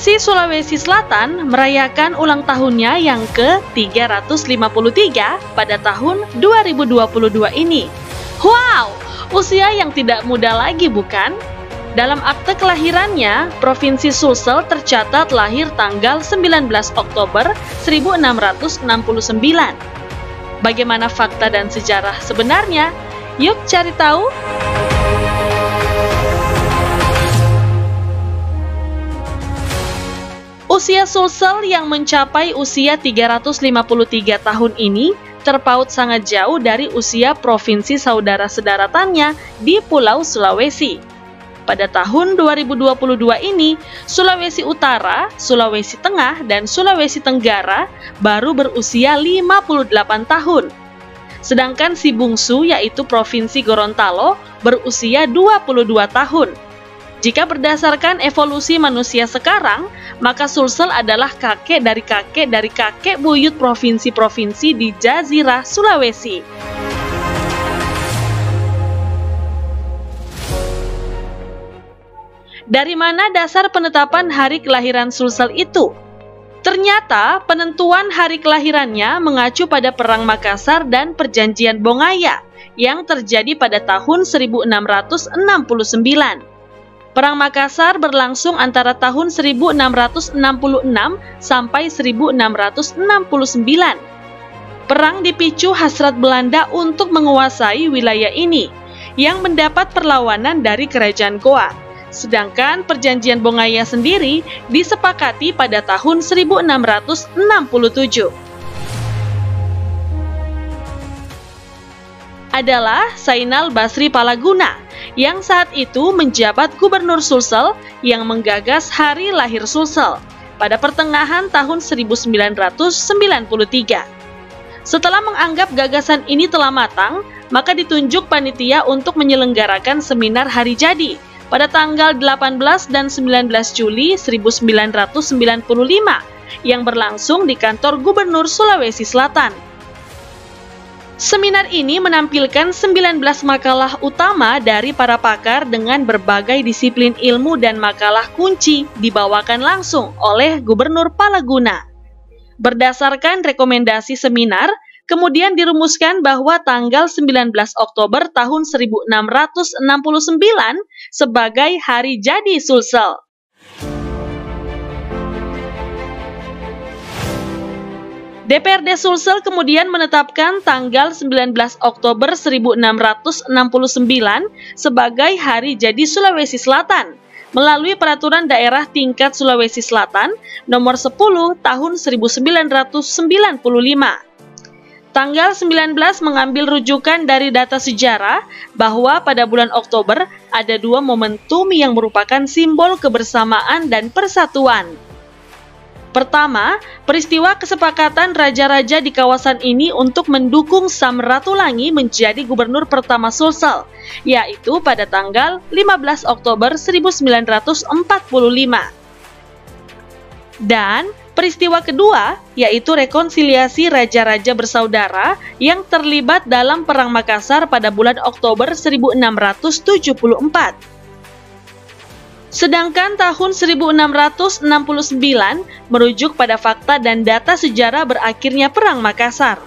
Provinsi Sulawesi Selatan merayakan ulang tahunnya yang ke-353 pada tahun 2022 ini. Wow, usia yang tidak muda lagi bukan? Dalam akte kelahirannya, Provinsi Sulsel tercatat lahir tanggal 19 Oktober 1669. Bagaimana fakta dan sejarah sebenarnya? Yuk cari tahu! Usia Sulsel yang mencapai usia 353 tahun ini terpaut sangat jauh dari usia provinsi saudara sedaratannya di Pulau Sulawesi. Pada tahun 2022 ini, Sulawesi Utara, Sulawesi Tengah, dan Sulawesi Tenggara baru berusia 58 tahun. Sedangkan si bungsu yaitu Provinsi Gorontalo berusia 22 tahun. Jika berdasarkan evolusi manusia sekarang, maka Sulsel adalah kakek dari kakek buyut provinsi-provinsi di Jazirah Sulawesi. Dari mana dasar penetapan hari kelahiran Sulsel itu? Ternyata penentuan hari kelahirannya mengacu pada Perang Makassar dan Perjanjian Bongaya yang terjadi pada tahun 1669. Perang Makassar berlangsung antara tahun 1666 sampai 1669. Perang dipicu hasrat Belanda untuk menguasai wilayah ini, yang mendapat perlawanan dari Kerajaan Goa. Sedangkan Perjanjian Bongaya sendiri disepakati pada tahun 1667. Adalah Zainal Basri Palaguna, yang saat itu menjabat Gubernur Sulsel yang menggagas hari lahir Sulsel pada pertengahan tahun 1993. Setelah menganggap gagasan ini telah matang, maka ditunjuk panitia untuk menyelenggarakan seminar hari jadi pada tanggal 18 dan 19 Juli 1995 yang berlangsung di kantor Gubernur Sulawesi Selatan. Seminar ini menampilkan 19 makalah utama dari para pakar dengan berbagai disiplin ilmu dan makalah kunci dibawakan langsung oleh Gubernur Palaguna. Berdasarkan rekomendasi seminar, kemudian dirumuskan bahwa tanggal 19 Oktober tahun 1669 sebagai hari jadi Sulsel. DPRD Sulsel kemudian menetapkan tanggal 19 Oktober 1669 sebagai hari jadi Sulawesi Selatan melalui Peraturan Daerah Tingkat Sulawesi Selatan Nomor 10 Tahun 1995. Tanggal 19 mengambil rujukan dari data sejarah bahwa pada bulan Oktober ada dua momentum yang merupakan simbol kebersamaan dan persatuan. Pertama, peristiwa kesepakatan raja-raja di kawasan ini untuk mendukung Sam Ratulangi menjadi gubernur pertama Sulsel, yaitu pada tanggal 15 Oktober 1945. Dan peristiwa kedua, yaitu rekonsiliasi raja-raja bersaudara yang terlibat dalam Perang Makassar pada bulan Oktober 1674. Sedangkan tahun 1669 merujuk pada fakta dan data sejarah berakhirnya Perang Makassar.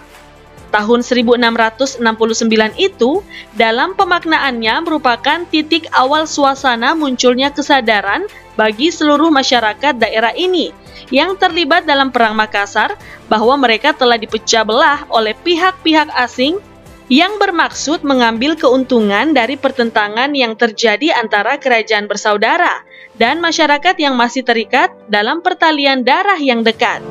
Tahun 1669 itu dalam pemaknaannya merupakan titik awal suasana munculnya kesadaran bagi seluruh masyarakat daerah ini yang terlibat dalam Perang Makassar bahwa mereka telah dipecah belah oleh pihak-pihak asing yang bermaksud mengambil keuntungan dari pertentangan yang terjadi antara kerajaan bersaudara dan masyarakat yang masih terikat dalam pertalian darah yang dekat.